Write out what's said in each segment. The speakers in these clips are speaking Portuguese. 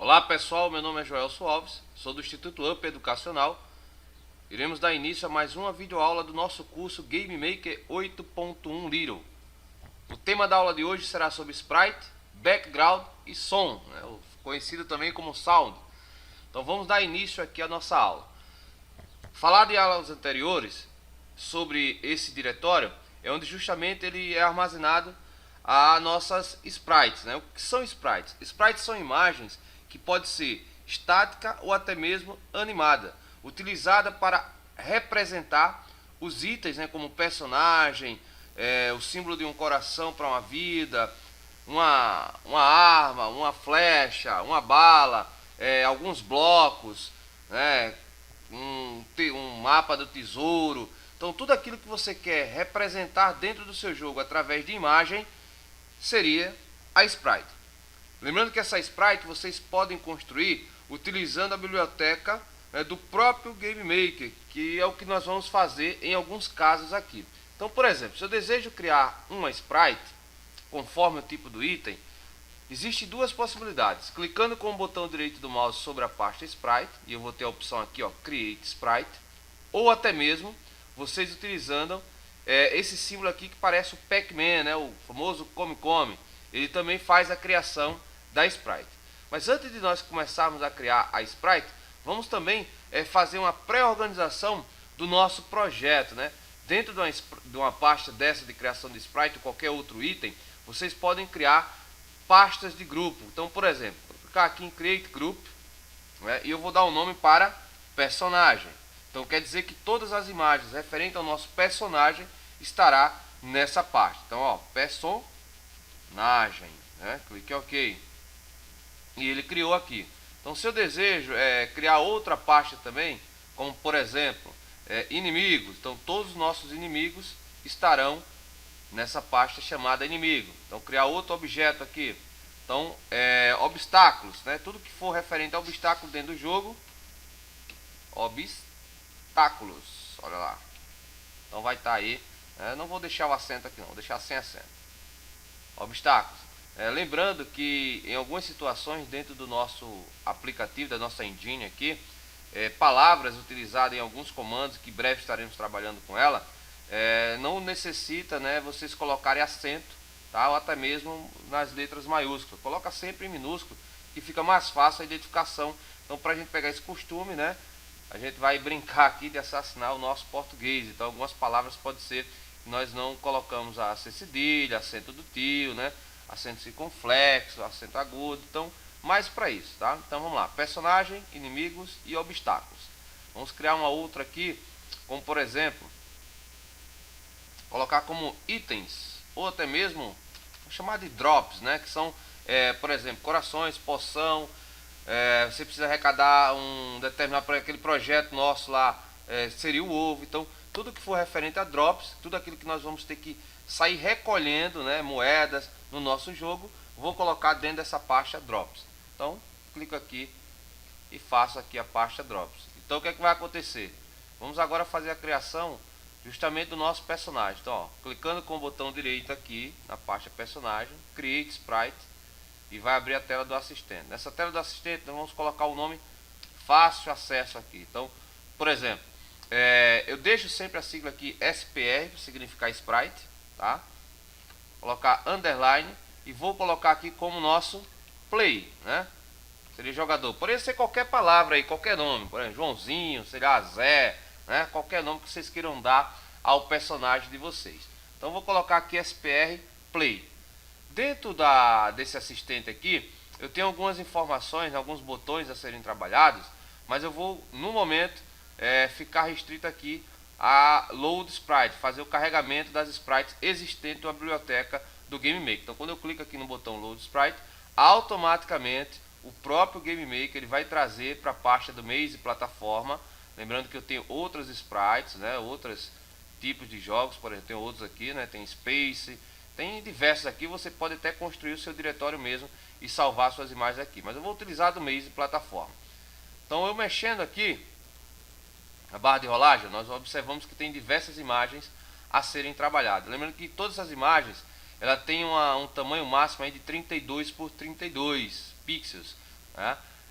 Olá pessoal, meu nome é Joelson Alves, sou do Instituto UP Educacional. Iremos dar início a mais uma videoaula do nosso curso Game Maker 8.1 Little. O tema da aula de hoje será sobre Sprite, Background e Som, conhecido também como Sound. Então vamos dar início aqui à nossa aula. Falar de aulas anteriores sobre esse diretório é onde justamente ele é armazenado as nossas sprites. O que são sprites? Sprites são imagens que pode ser estática ou até mesmo animada, utilizada para representar os itens, como personagem, o símbolo de um coração para uma vida, uma arma, uma flecha, uma bala, alguns blocos, um mapa do tesouro. Então tudo aquilo que você quer representar dentro do seu jogo através de imagem seria a sprite. Lembrando que essa sprite vocês podem construir utilizando a biblioteca do próprio Game Maker, que é o que nós vamos fazer em alguns casos aqui. Então, por exemplo, se eu desejo criar uma sprite conforme o tipo do item, existem duas possibilidades. Clicando com o botão direito do mouse sobre a pasta Sprite, e eu vou ter a opção aqui, Create Sprite, ou até mesmo vocês utilizando esse símbolo aqui que parece o Pac-Man, o famoso Come-Come. Ele também faz a criação da Sprite. Mas antes de nós começarmos a criar a Sprite, vamos também fazer uma pré-organização do nosso projeto. Dentro de uma pasta dessa de criação de Sprite ou qualquer outro item, vocês podem criar pastas de grupo. Então, por exemplo, vou clicar aqui em Create Group, e eu vou dar um nome para personagem. Então quer dizer que todas as imagens referentes ao nosso personagem estará nessa pasta. Então, personagem, clique em OK. E ele criou aqui. Então, se eu desejo criar outra pasta também, como por exemplo, inimigos, então todos os nossos inimigos estarão nessa pasta chamada inimigo. Então, criar outro objeto aqui. Então, obstáculos, tudo que for referente a obstáculo dentro do jogo, obstáculos, olha lá. Então vai estar aí. Não vou deixar o acento aqui não, vou deixar sem acento. Obstáculos. Lembrando que em algumas situações dentro do nosso aplicativo, da nossa engine aqui, palavras utilizadas em alguns comandos que em breve estaremos trabalhando com ela, não necessita vocês colocarem acento, tá? Ou até mesmo nas letras maiúsculas. Coloca sempre em minúsculo, que fica mais fácil a identificação. Então, para a gente pegar esse costume, a gente vai brincar aqui de assassinar o nosso português. Então, algumas palavras pode ser que nós não colocamos acento cedilha, acento do tio, acento circunflexo, acento agudo. Então, mais para isso, tá? Então, vamos lá. Personagem, inimigos e obstáculos. Vamos criar uma outra aqui, como por exemplo, colocar como itens, ou até mesmo chamar de drops, que são, por exemplo, corações, poção. Você precisa arrecadar um determinado para aquele projeto nosso lá, seria o ovo. Então, tudo que for referente a drops, tudo aquilo que nós vamos ter que sair recolhendo, moedas no nosso jogo, vou colocar dentro dessa pasta drops. Então, clico aqui e faço aqui a pasta drops. Então, o que é que vai acontecer? Vamos agora fazer a criação justamente do nosso personagem. Então, clicando com o botão direito aqui na pasta personagem, Create Sprite, e vai abrir a tela do assistente. Nessa tela do assistente nós vamos colocar o nome fácil acesso aqui. Então, por exemplo, eu deixo sempre a sigla aqui SPR, para significar Sprite, tá? Colocar underline e vou colocar aqui como nosso play, seria jogador. Poderia ser qualquer palavra aí, qualquer nome, por exemplo, Joãozinho, seria Zé, qualquer nome que vocês queiram dar ao personagem de vocês. Então vou colocar aqui SPR Play. Dentro desse assistente aqui, eu tenho algumas informações, alguns botões a serem trabalhados, mas eu vou no momento ficar restrito aqui a Load Sprite, fazer o carregamento das sprites existentes na biblioteca do Game Maker. Então quando eu clico aqui no botão Load Sprite, automaticamente o próprio Game Maker ele vai trazer para a pasta do Maze plataforma. Lembrando que eu tenho outras sprites, outros tipos de jogos, por exemplo, tem outros aqui, tem Space, tem diversos aqui. Você pode até construir o seu diretório mesmo e salvar suas imagens aqui, mas eu vou utilizar do Maze plataforma. Então, eu mexendo aqui na barra de rolagem, nós observamos que tem diversas imagens a serem trabalhadas. Lembrando que todas as imagens ela tem um tamanho máximo aí de 32 por 32 pixels,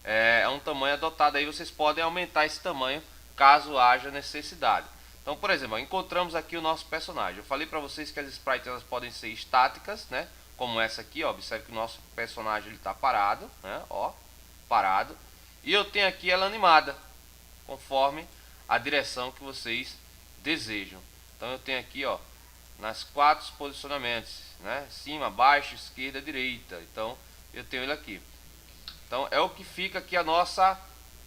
é um tamanho adotado aí, vocês podem aumentar esse tamanho caso haja necessidade. Então, por exemplo, encontramos aqui o nosso personagem. Eu falei para vocês que as sprites elas podem ser estáticas, né? Como essa aqui, ó. Observe que o nosso personagem está parado, né? Ó, parado. E eu tenho aqui ela animada, conforme a direção que vocês desejam. Então eu tenho aqui, ó, nas 4 posicionamentos, né? Cima, baixo, esquerda, direita. Então eu tenho ele aqui. Então é o que fica aqui a nossa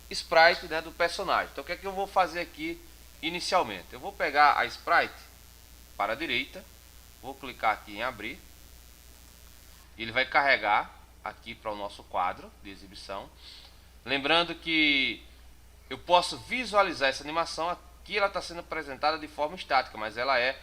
sprite, né, do personagem. Então o que é que eu vou fazer aqui inicialmente? Eu vou pegar a sprite para a direita, vou clicar aqui em abrir, e ele vai carregar aqui para o nosso quadro de exibição. Lembrando que eu posso visualizar essa animação. Aqui ela está sendo apresentada de forma estática, mas ela é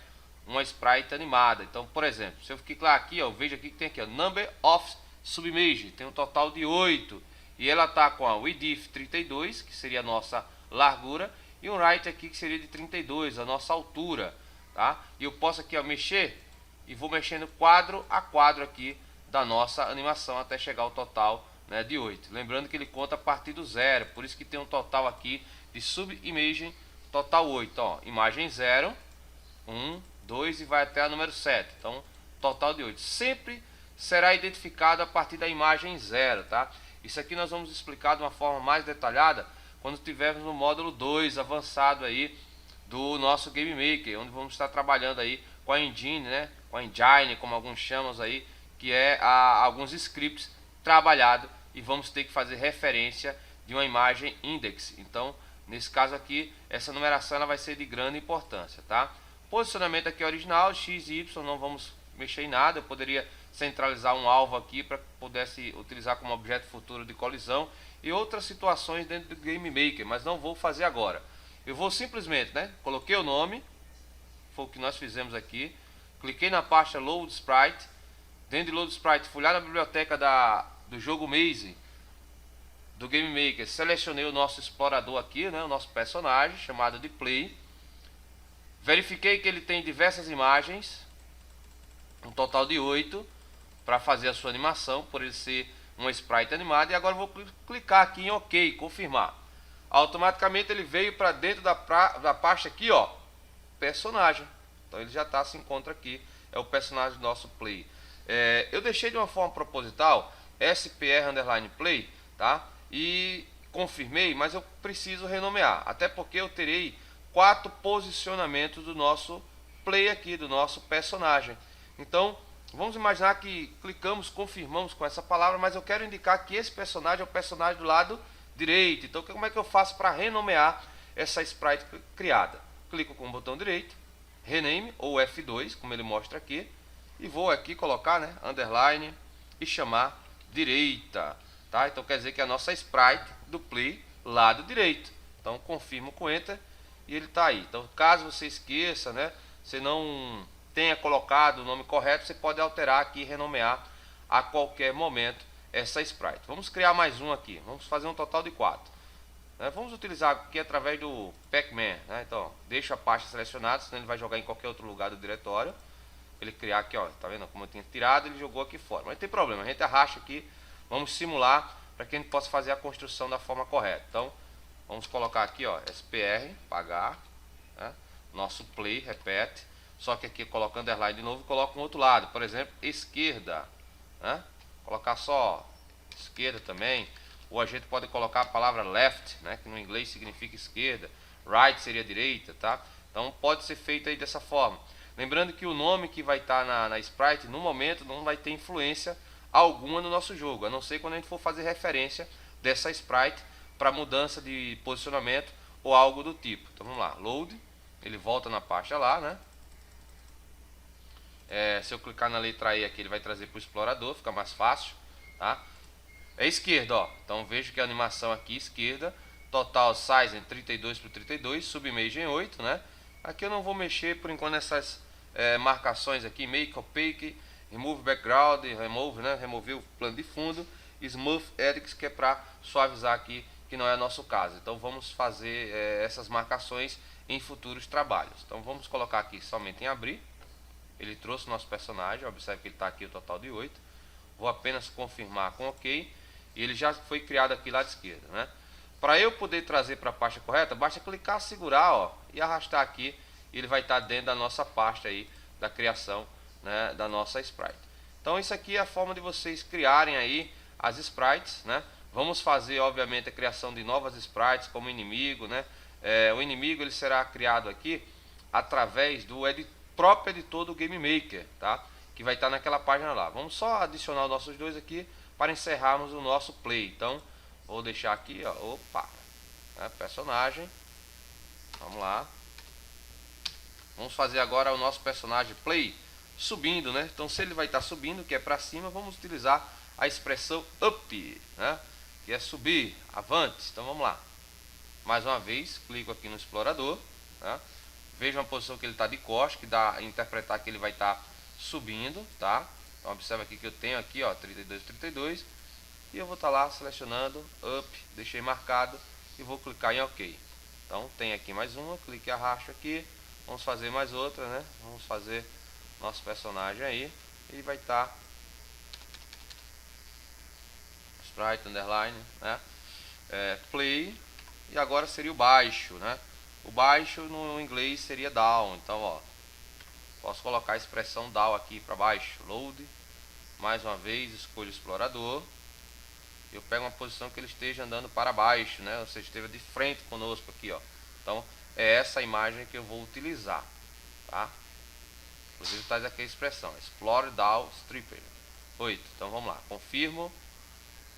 uma sprite animada. Então, por exemplo, se eu clicar aqui, ó, eu vejo aqui que tem aqui, ó, Number of Subimage, tem um total de 8. E ela está com a width 32, que seria a nossa largura, e um height aqui que seria de 32, a nossa altura, tá? E eu posso aqui, ó, mexer, e vou mexendo quadro a quadro aqui da nossa animação até chegar ao total, né, de 8. Lembrando que ele conta a partir do 0, por isso que tem um total aqui de subimagem total 8, ó, imagem 0, 1, 2 e vai até a número 7. Então, total de 8. Sempre será identificado a partir da imagem 0, tá? Isso aqui nós vamos explicar de uma forma mais detalhada quando estivermos no módulo 2 avançado aí do nosso Game Maker, onde vamos estar trabalhando aí com a engine, né? Com a engine, como alguns chamam aí, que é alguns scripts trabalhados, e vamos ter que fazer referência de uma imagem index. Então, nesse caso aqui, essa numeração ela vai ser de grande importância, tá? Posicionamento aqui original, X e Y, não vamos mexer em nada. Eu poderia centralizar um alvo aqui para que pudesse utilizar como objeto futuro de colisão e outras situações dentro do Game Maker, mas não vou fazer agora. Eu vou simplesmente, né, coloquei o nome, foi o que nós fizemos aqui, cliquei na pasta Load Sprite, dentro de Load Sprite fui lá na biblioteca do jogo Maze do Game Maker, selecionei o nosso explorador aqui, né, o nosso personagem chamado de Play, verifiquei que ele tem diversas imagens, um total de 8, para fazer a sua animação, por ele ser uma sprite animada. E agora eu vou clicar aqui em OK, confirmar. Automaticamente ele veio para dentro da pasta aqui, ó, personagem. Então ele já se encontra aqui, é o personagem do nosso Play. Eu deixei de uma forma proposital SPR_Play, tá? E confirmei, mas eu preciso renomear, até porque eu terei 4 posicionamentos do nosso Play aqui, do nosso personagem. Então, vamos imaginar que clicamos, confirmamos com essa palavra, mas eu quero indicar que esse personagem é o personagem do lado direito. Então, como é que eu faço para renomear essa sprite criada? Clico com o botão direito, rename ou F2, como ele mostra aqui, e vou aqui colocar, né, underline e chamar direita, tá? Então quer dizer que é a nossa sprite do Play lado direito. Então confirmo com Enter e ele está aí. Então caso você esqueça, né, você não tenha colocado o nome correto, você pode alterar aqui e renomear a qualquer momento essa sprite. Vamos criar mais um aqui, vamos fazer um total de 4. Vamos utilizar aqui através do Pac-Man, né? Então deixa a pasta selecionada, senão ele vai jogar em qualquer outro lugar do diretório. Ele criar aqui, ó, tá vendo como eu tinha tirado, ele jogou aqui fora. Mas não tem problema, a gente arrasta aqui, vamos simular para que a gente possa fazer a construção da forma correta. Então vamos colocar aqui, ó, SPR, pagar, né? Nosso Play, repete. Só que aqui coloca underline de novo e coloca um outro lado, por exemplo, esquerda, né? Colocar só esquerda também, ou a gente pode colocar a palavra left, né? Que no inglês significa esquerda, right seria direita, tá? Então pode ser feito aí dessa forma. Lembrando que o nome que vai estar na sprite, no momento, não vai ter influência alguma no nosso jogo, a não ser quando a gente for fazer referência dessa sprite para mudança de posicionamento ou algo do tipo. Então vamos lá, load, ele volta na pasta lá, né? Se eu clicar na letra E aqui, ele vai trazer para o explorador, fica mais fácil, tá? É esquerda, ó. Então vejo que a animação aqui esquerda, total size em 32x32, subimage em 8, né? Aqui eu não vou mexer por enquanto nessas marcações aqui, make opaque, remove background, remove, né? Remover o plano de fundo, smooth edits, que é para suavizar aqui, que não é nosso caso. Então vamos fazer essas marcações em futuros trabalhos. Então vamos colocar aqui somente em abrir. Ele trouxe o nosso personagem, observe que ele está aqui o total de 8. Vou apenas confirmar com OK. E ele já foi criado aqui lá de esquerda, né? Para eu poder trazer para a pasta correta, basta clicar, segurar, ó, e arrastar aqui, e ele vai estar dentro da nossa pasta aí da criação, né, da nossa sprite. Então isso aqui é a forma de vocês criarem aí as sprites, né? Vamos fazer obviamente a criação de novas sprites como inimigo, né? O inimigo ele será criado aqui através do próprio editor do Game Maker, tá? Que vai estar naquela página lá. Vamos só adicionar os nossos dois aqui para encerrarmos o nosso play. Então vou deixar aqui, ó, opa, né, personagem. Vamos lá. Vamos fazer agora o nosso personagem play subindo, né? Então se ele vai estar subindo, que é para cima, vamos utilizar a expressão up, né? Que é subir, avante. Então vamos lá. Mais uma vez, clico aqui no explorador, tá? Vejo a posição que ele está de costas, que dá a interpretar que ele vai estar subindo, tá? Então observa aqui que eu tenho aqui, ó, 32, 32, e eu vou estar lá selecionando up, deixei marcado e vou clicar em OK. Então tem aqui mais uma, clique e arrasto aqui. Vamos fazer mais outra, né? Vamos fazer nosso personagem aí, ele vai estar sprite underline, né? Play. E agora seria o baixo, né? O baixo no inglês seria down. Então, ó, posso colocar a expressão down aqui para baixo. Load. Mais uma vez, escolho o explorador. Eu pego uma posição que ele esteja andando para baixo, né? Ou seja, esteja de frente conosco aqui, ó. Então, é essa imagem que eu vou utilizar, tá? Inclusive, traz aqui a expressão Explore down stripper 8. Então, vamos lá. Confirmo.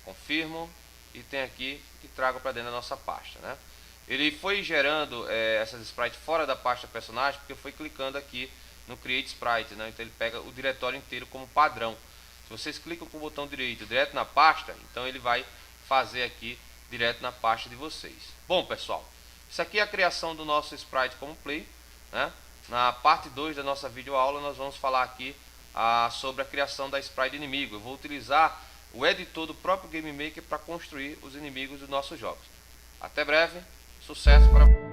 Confirmo. E tem aqui que trago para dentro da nossa pasta, né? Ele foi gerando essas sprites fora da pasta personagem porque eu fui clicando aqui no Create Sprite, né? Então ele pega o diretório inteiro como padrão. Se vocês clicam com o botão direito direto na pasta, então ele vai fazer aqui direto na pasta de vocês. Bom, pessoal, isso aqui é a criação do nosso sprite como play, né? Na parte 2 da nossa videoaula nós vamos falar aqui sobre a criação da sprite inimigo. Eu vou utilizar o editor do próprio Game Maker para construir os inimigos dos nossos jogos. Até breve, sucesso para